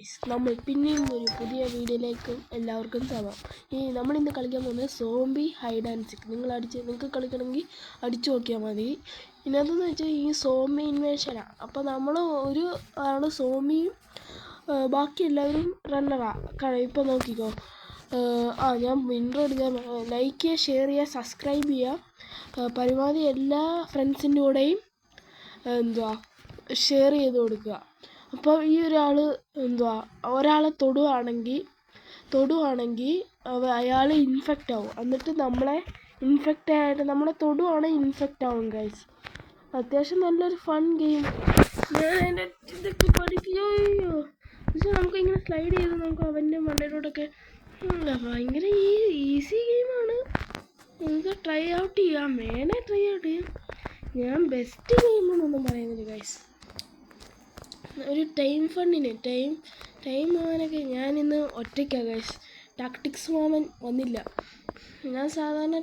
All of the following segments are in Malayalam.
ഗൈസ്, നമ്മൾ പിന്നെയും ഒരു പുതിയ വീഡിയോയിലേക്ക് എല്ലാവർക്കും സ്വാഗതം. നമ്മളിന്ന് കളിക്കാൻ പോകുന്നത് സോംബി ഹൈഡ് ആൻഡ് സീക്ക്. നിങ്ങൾക്ക് കളിക്കണമെങ്കിൽ അടിച്ചു നോക്കിയാൽ മതി. ഇതിനകത്തെന്ന് വെച്ചാൽ ഈ സോംബി ഇൻവേഷനാണ്. അപ്പോൾ നമ്മൾ ഒരു ആൾ സോംബിയും ബാക്കി എല്ലാവരും റണ്ണറാണ്. ഇപ്പോൾ നോക്കിക്കോ. ഞാൻ ഇൻട്രോ എടുക്കാൻ ലൈക്ക് ചെയ്യുക, ഷെയർ ചെയ്യുക, സബ്സ്ക്രൈബ് ചെയ്യുക. പരമാവധി എല്ലാ ഫ്രണ്ട്സിൻ്റെ കൂടെയും ഷെയർ ചെയ്ത് കൊടുക്കുക. അപ്പോൾ ഈ ഒരാളെ തൊടുവാണെങ്കിൽ അയാൾ ഇൻഫെക്റ്റ് ആവും. എന്നിട്ട് നമ്മളെ നമ്മളെ തൊടുവാണെങ്കിൽ ഇൻഫെക്റ്റ് ആവും ഗൈസ്. അത്യാവശ്യം നല്ലൊരു ഫൺ ഗെയിം. ഞാൻ ഇതൊക്കെ പഠിക്കുകയോ പക്ഷേ നമുക്കിങ്ങനെ സ്ലൈഡ് ചെയ്ത് നമുക്ക് അവൻ്റെ മണ്ടയിലോട്ടൊക്കെ ഭയങ്കര ഈസി ഗെയിമാണ്. നമുക്ക് ട്രൈ ഔട്ട് ചെയ്യാം. ഞാൻ ബെസ്റ്റ് ഗെയിമെന്നൊന്നും പറയുന്നില്ല ഗൈസ്. ഒരു ടൈം ഫണ്ടിന് ടൈം ആവാനൊക്കെ ഞാനിന്ന് ഒറ്റയ്ക്കാണ് ഗൈസ്. ടാക്ടിക്സ് മാമൻ വന്നില്ല. ഞാൻ സാധാരണ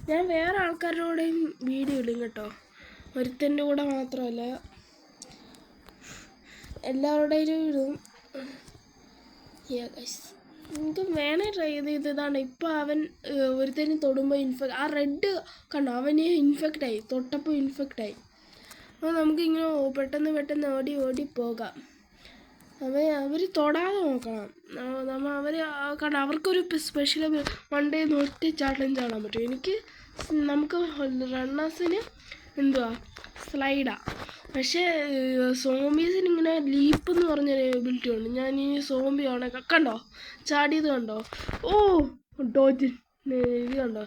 ഞാൻ വേറെ ആൾക്കാരോടെയും വീഡിയോ ഇടും കേട്ടോ. ഒരുത്തൻ്റെ കൂടെ മാത്രമല്ല, എല്ലാവരുടെയും ഇടും. ഗൈസ്, നിങ്ങൾക്ക് വേണേ ട്രൈ ചെയ്ത് ഇതാണ്. ഇപ്പോൾ അവൻ ഒരുത്തന് തൊടുമ്പോൾ ആ റെഡ് കണ്ടോ, അവന് ഇൻഫെക്റ്റായി, തൊട്ടപ്പോൾ ഇൻഫെക്റ്റായി. അപ്പോൾ നമുക്കിങ്ങനെ പെട്ടെന്ന് ഓടി പോകാം. അവർ തൊടാതെ നോക്കണം. കാരണം അവർക്കൊരു സ്പെഷ്യൽ വണ്ടേ ഒറ്റ ചാട്ടം ചാടാൻ പറ്റും. നമുക്ക് റണ്ണേഴ്സിന് സ്ലൈഡാണ്. പക്ഷേ സോംബീസിന് ഇങ്ങനെ ലീപ്പ് എന്ന് പറഞ്ഞൊരു എബിലിറ്റി ഉണ്ട്. ഞാൻ ഈ സോംബി ആണൊക്കെ കണ്ടോ, ചാടിയത് കണ്ടോ. ഡോഡ്ജ് ഇത് കണ്ടോ,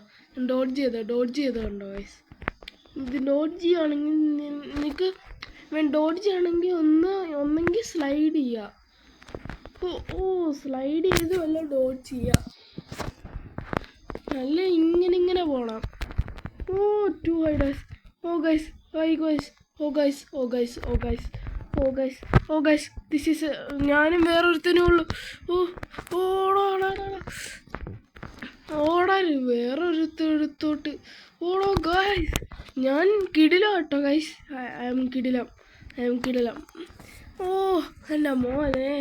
ഡോഡ്ജ് ചെയ്ത് കണ്ടോ ഗൈസ്. ഇത് ഡോഡ്ജ് ചെയ്യുകയാണെങ്കിൽ നിങ്ങൾക്ക് ഡോഡ്ജ് ആണെങ്കിൽ ഒന്നെങ്കിൽ സ്ലൈഡ് ചെയ്യുക. സ്ലൈഡ് ചെയ്ത് വല്ല ഡോഡ്ജ് ചെയ്യുക, നല്ല ഇങ്ങനെ പോകണം. 2 ഹൈഡേഴ്സ്. ഗൈസ് ദിസ് ഈസ് ഞാനും വേറൊരുത്തനേ ഉള്ളൂ. ഓടാൻ വേറൊരുത്തടുത്തോട്ട് ഓടോ ഗൈസ്. ഞാൻ കിടിലം കേട്ടോ ഗൈസ്. ഐ എം കിടിലം. എൻ്റെ മോനെ,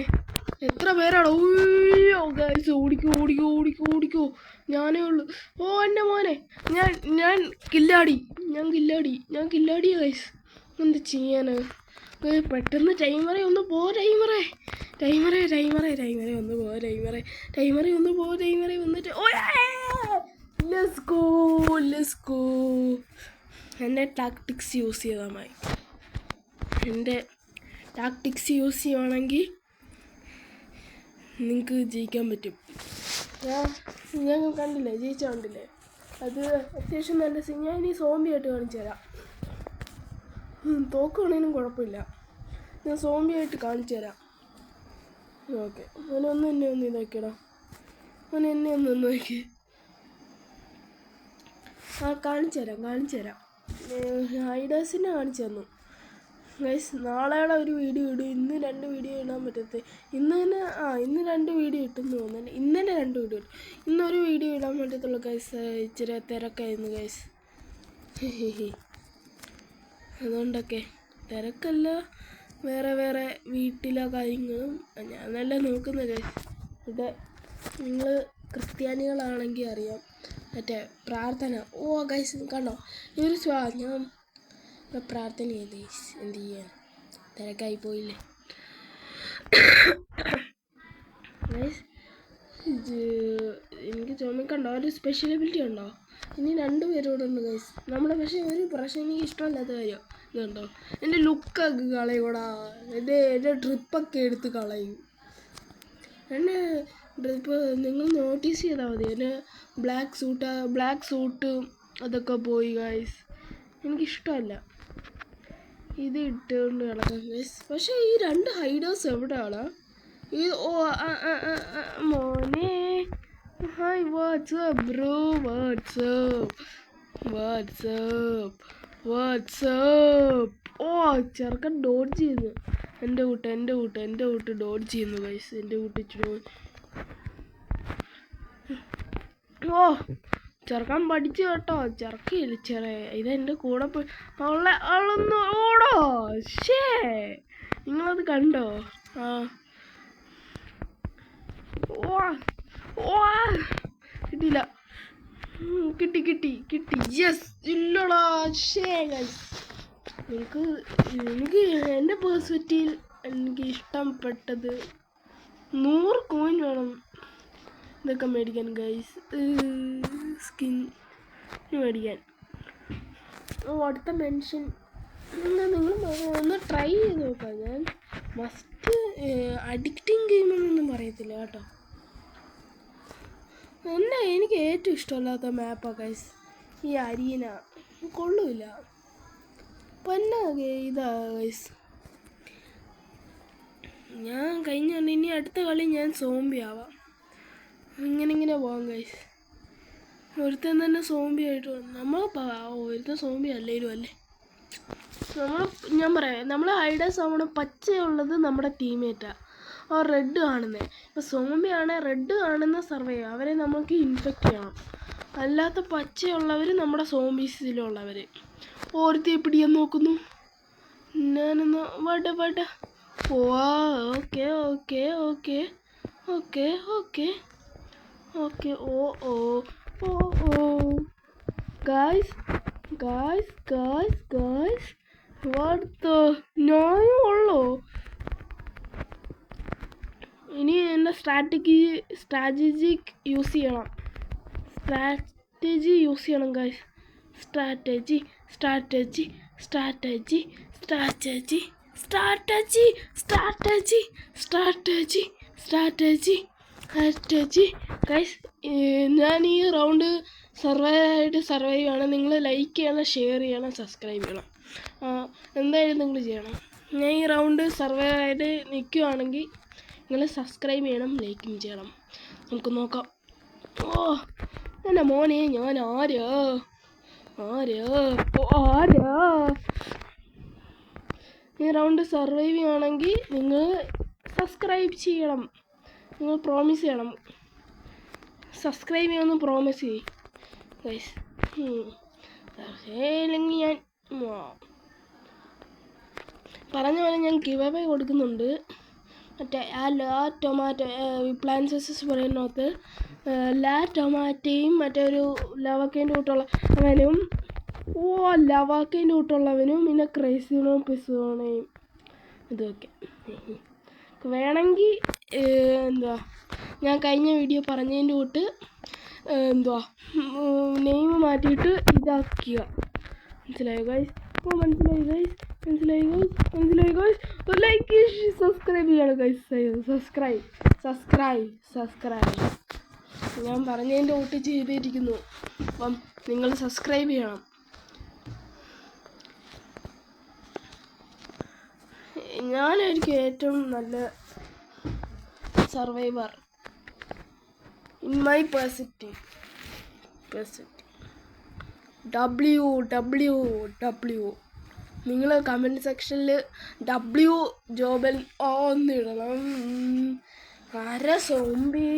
എത്ര പേരാണോ. ഗൈസ് ഓടിക്കോ. ഞാനേ ഉള്ളൂ. എൻ്റെ മോനെ, ഞാൻ കില്ലാടി ഗൈസ്. എന്ത് ചെയ്യാന്. പെട്ടെന്ന് ടൈമറെ ഒന്ന് പോ. വന്നിട്ട് ലെറ്റ്സ് ഗോ. എൻ്റെ ടാക്ടിക്സ് യൂസ് ചെയ്താൽ മതി. എൻ്റെ ടാക്ടിക്സ് യൂസ് ചെയ്യുവാണെങ്കിൽ നിങ്ങൾക്ക് ജയിക്കാൻ പറ്റും. ഞാൻ കണ്ടില്ലേ, ജയിച്ചില്ലേ. അത് അത്യാവശ്യം നല്ല ഞാൻ ഇനി സോംബിയായിട്ട് കാണിച്ചു തരാം. തോക്കുകയാണെങ്കിലും കുഴപ്പമില്ല. ഞാൻ സോംബിയായിട്ട് കാണിച്ചു തരാം. ഓക്കെ, എന്നെ ഒന്ന് ഇതാക്കിയടാ. എന്നെ ഒന്ന് നോക്കി. കാണിച്ചു തരാം. ഹൈഡേഴ്സിനെ കാണിച്ചു തന്നു ഗൈസ്. നാളെയുടെ ഒരു വീഡിയോ ഇടും. ഇന്ന് 2 വീഡിയോ ഇടാൻ പറ്റത്തെ. ഇന്ന് 2 വീഡിയോ ഇട്ടെന്ന് തോന്നുന്നു. ഇന്നലെ 2 വീഡിയോ ഇട്ടു. ഇന്നൊരു വീഡിയോ ഇടാൻ പറ്റത്തുള്ളൂ ഗൈസ്. ഇച്ചിരി തിരക്കായിരുന്നു ഗൈസ്. അതുകൊണ്ടൊക്കെ തിരക്കല്ല, വേറെ വീട്ടിലെ കാര്യങ്ങളും ഞാൻ നല്ല നോക്കുന്നത് ഗൈസ്. ഇവിടെ നിങ്ങൾ ക്രിസ്ത്യാനികളാണെങ്കിൽ അറിയാം, മറ്റേ പ്രാർത്ഥന. ഗൈസ് കണ്ടോ, ഞാൻ പ്രാർത്ഥന ചെയ്ത് ഗൈസ്. എന്ത് ചെയ്യാൻ, തിരക്കായി പോയില്ലേ ഗൈസ്. എനിക്ക് ചുമക്കണ്ടോ, ഒരു സ്പെഷ്യൽ എബിലിറ്റി ഉണ്ടോ. ഇനി 2 പേരോടെ ഉണ്ട് ഗൈസ്. പക്ഷേ ഒരു പ്രശ്നം, എനിക്ക് ഇഷ്ടമല്ലാത്ത കാര്യം ഇതുണ്ടോ, എൻ്റെ ലുക്കൊക്കെ കളയൂടാ. എൻ്റെ ട്രിപ്പൊക്കെ എടുത്ത് കളയും. എൻ്റെ ട്രിപ്പ് നിങ്ങൾ നോട്ടീസ് ചെയ്താൽ മതി. എൻ്റെ ബ്ലാക്ക് സൂട്ട് അതൊക്കെ പോയി ഗൈസ്. എനിക്കിഷ്ടമല്ല ഇത് ഇട്ടുകൊണ്ട് കിടക്കാം ഗൈസ്. പക്ഷേ ഈ 2 ഹൈഡേഴ്സ് എവിടെയാണ്? മോനെ, ഹായ്, വാട്സ്ആപ്പ് ബ്രോ, വാട്സ്ആപ്പ്. ചെറുക്കൻ ഡോഡ്ജ് ചെയ്യുന്നു. എൻ്റെ കൂട്ട് ഡോഡ്ജ് ചെയ്യുന്നു ഗൈസ്. എൻ്റെ കൂട്ട് ചെറുക്കാൻ പഠിച്ചു കേട്ടോ. ചെറുക്കില്ല ഇതെൻ്റെ കൂടെ ആളൊന്ന് ഓടോ. നിങ്ങളത് കണ്ടോ? ഓ ഓ കിട്ടിയില്ല. കിട്ടി. യെസ്. ഇല്ലടാ. എനിക്ക് എൻ്റെ പേഴ്സ്പെക്റ്റീവിൽ എനിക്ക് ഇഷ്ടപ്പെട്ടത് 100 കോയിൻ വേണം ഇതൊക്കെ മേടിക്കാൻ ഗൈസ്. സ്കിൻ മേടിക്കാൻ. അടുത്ത മെൻഷൻ നിങ്ങൾ ഒന്ന് ട്രൈ ചെയ്ത് നോക്കാം. ഞാൻ മസ്റ്റ് അഡിക്റ്റിങ് ഗെയിമെന്നൊന്നും പറയത്തില്ല കേട്ടോ. എനിക്ക് ഏറ്റവും ഇഷ്ടമല്ലാത്ത മാപ്പാണ് ഗൈസ് ഈ അരീന. കൊള്ളൂല. പന്ന ഇതാ ഗൈസ്. ഞാൻ കഴിഞ്ഞുകൊണ്ട് ഇനി അടുത്ത കളി ഞാൻ സോംബി ആവാം. ഇങ്ങനെ പോവാം ഗൈസ്. ഒരുത്തൻ തന്നെ സോംബി ആയിട്ട് ഒരുത്തൻ സോംബി അല്ലേലും അല്ലേ. ഞാൻ പറയാം, നമ്മൾ ഹൈഡേഴ്സ് ആവണം. പച്ചയുള്ളത് നമ്മുടെ ടീമേറ്റാണ്. റെഡ് കാണുന്നത് ഇപ്പോൾ സോംബിയാണ്. റെഡ് കാണുന്ന സർവൈവ് അവരെ നമുക്ക് ഇൻഫെക്റ്റ് ചെയ്യണം. അല്ലാത്ത പച്ചയുള്ളവർ നമ്മുടെ സോംബീസിലുള്ളവർ. ഓർത്തി പിടിയാൻ നോക്കുന്നു. ഞാനൊന്ന് വട പോവാ. ഓക്കെ. ഓ ഗായ്സ് ഞാനും ഉള്ളോ. ഇനി എൻ്റെ സ്ട്രാറ്റജി യൂസ് ചെയ്യണം ഗൈസ്. Strategy guys. ഞാൻ ഈ റൗണ്ട് സർവൈവ് ചെയ്യണം. നിങ്ങൾ ലൈക്ക് ചെയ്യണം, ഷെയർ ചെയ്യണം, സബ്സ്ക്രൈബ് ചെയ്യണം. എന്തായാലും നിങ്ങൾ ചെയ്യണം. ഞാൻ ഈ റൗണ്ട് സർവൈവ് ആയിട്ട് നിൽക്കുകയാണെങ്കിൽ നിങ്ങൾ സബ്സ്ക്രൈബ് ചെയ്യണം, ലൈക്കും ചെയ്യണം. നമുക്ക് നോക്കാം. എൻ്റെ മോനെ ഞാൻ ആരാ ഈ റൗണ്ട് സർവൈവ് ചെയ്യുകയാണെങ്കിൽ നിങ്ങൾ സബ്സ്ക്രൈബ് ചെയ്യണം. നിങ്ങൾ പ്രോമിസ് ചെയ്യണം. സബ്സ്ക്രൈബ് ചെയ്യാമെന്ന് പ്രോമിസ് ചെയ്യും ഗൈസ്. അല്ലെങ്കിൽ ഞാൻ പറഞ്ഞ പോലെ ഞാൻ ഗിവ് അവേ കൊടുക്കുന്നുണ്ട്. മറ്റേ ടൊമാറ്റോ പ്ലാന്റ്സ് വേഴ്സസ് പറയുന്നതിനകത്ത് എല്ലാ ടൊമാറ്റോയും മറ്റേ ഒരു ലവക്കേൻ്റെ കൂട്ടുള്ളവനും ലവാക്കേൻ്റെ കൂട്ടുള്ളവനും പിന്നെ ക്രൈസിനോയും പിസോണയും ഇതൊക്കെ വേണമെങ്കിൽ ഞാൻ കഴിഞ്ഞ വീഡിയോ പറഞ്ഞതിൻ്റെ കൂട്ട് നെയിം മാറ്റിയിട്ട് ഇതാക്കുക. മനസ്സിലായോ ഗൈസ്? മനസ്സിലായി ഗൈസ്. ലൈക്ക് സബ്സ്ക്രൈബ് ചെയ്യണം ഗൈസ്. സബ്സ്ക്രൈബ് ഞാൻ പറഞ്ഞതിൻ്റെ കൂട്ട് ചെയ്തിരിക്കുന്നു. അപ്പം നിങ്ങൾ സബ്സ്ക്രൈബ് ചെയ്യണം. ഞാനായിരിക്കും ഏറ്റവും നല്ല survivor in my perspective. W നിങ്ങൾ കമൻറ്റ് സെക്ഷനിൽ W ജോബൻ ഒന്നിടണം. ആരാ സോംബി?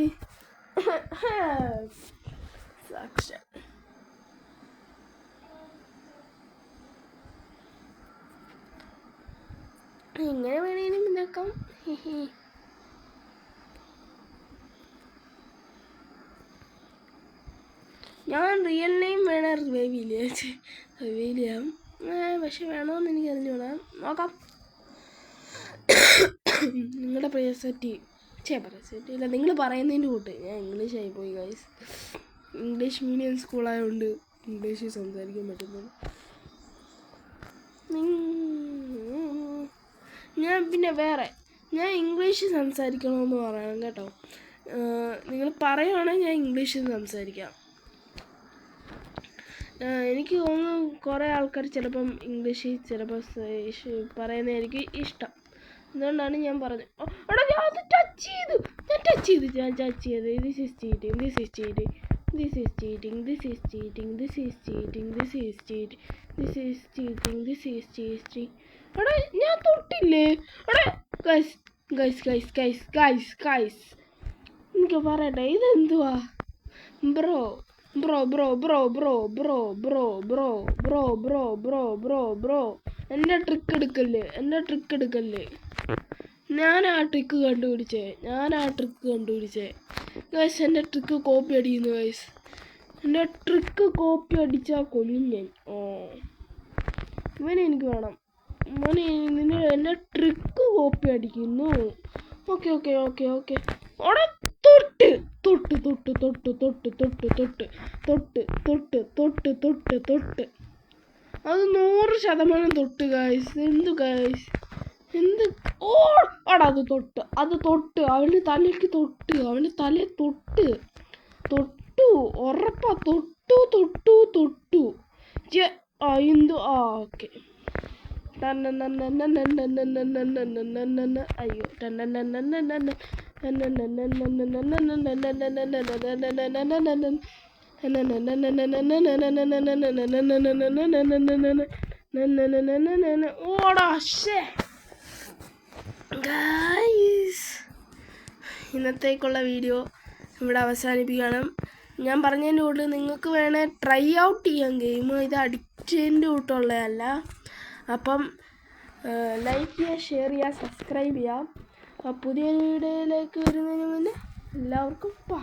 ഇങ്ങനെ വേണേലും ഇതാക്കാം. ഞാൻ റിയൽ നെയിം വേണം റിവൈവ് ചെയ്യാം. പക്ഷെ വേണമെന്ന് എനിക്ക് അറിഞ്ഞൂടാ. നോക്കാം. നിങ്ങളുടെ പ്രയോറിറ്റി ഇല്ല, നിങ്ങൾ പറയുന്നതിൻ്റെ കൂട്ട്. ഞാൻ ഇംഗ്ലീഷ് ആയിപ്പോയി ഗൈസ്. ഇംഗ്ലീഷ് മീഡിയം സ്കൂളായതുകൊണ്ട് ഇംഗ്ലീഷിൽ സംസാരിക്കാൻ പറ്റുന്നത്. ഞാൻ ഇംഗ്ലീഷിൽ സംസാരിക്കണമെന്ന് പറയണം കേട്ടോ. നിങ്ങൾ പറയുവാണെങ്കിൽ ഞാൻ ഇംഗ്ലീഷിൽ സംസാരിക്കാം. എനിക്ക് തോന്നുന്നു കുറേ ആൾക്കാർ ചിലപ്പം ഇംഗ്ലീഷിൽ പറയുന്നതായിരിക്കും ഇഷ്ടം. അതുകൊണ്ടാണ് ഞാൻ പറഞ്ഞത്. ഞാൻ ടച്ച് ചെയ്തു. This is cheating. ഞാൻ തൊട്ടില്ലേ? ഗൈസ് എനിക്ക് പറയട്ടെ, ഇതെന്തുവാ? ബ്രോ എൻ്റെ ട്രിക്ക് എടുക്കല്ലേ. ഞാൻ ആ ട്രിക്ക് കണ്ടുപിടിച്ചേ ഗൈസ്. എൻ്റെ ട്രിക്ക് കോപ്പി അടിക്കുന്നു ഗൈസ്. എൻ്റെ ട്രിക്ക് കോപ്പി അടിച്ചാൽ കൊല്ലും ഞാൻ. ഇവനെ എനിക്ക് വേണം. എൻ്റെ ട്രിക്ക് കോപ്പി അടിക്കുന്നു. ഓക്കെ അവിടെ തൊട്ട് അത് 100% തൊട്ട് ഗൈസ്. എന്ത് ഗൈസ് എന്ത്? ഓടാ അത് തൊട്ട് അവൻ്റെ തലയ്ക്ക് അവൻ്റെ തല തൊട്ടു ഉറപ്പാ. തൊട്ടു എന്തോ ഓക്കെ. അയ്യോ ഓടാ. ഗൈസ് ഇന്നത്തേക്കുള്ള വീഡിയോ ഇവിടെ അവസാനിപ്പിക്കുകയാണ്. ഞാൻ പറഞ്ഞതിൻ്റെ കൂടെ നിങ്ങൾക്ക് വേണേൽ ട്രൈ ഔട്ട് ചെയ്യാം ഗെയിം. ഇത് അഡിക്റ്റിൻ്റെ കൂട്ടുള്ളതല്ല. അപ്പം ലൈക്ക് ചെയ്യുക, ഷെയർ ചെയ്യുക, സബ്സ്ക്രൈബ് ചെയ്യുക. പുതിയൊരു വീഡിയോയിലേക്ക് വരുന്നതിന് മുന്നേ എല്ലാവർക്കും ബൈ.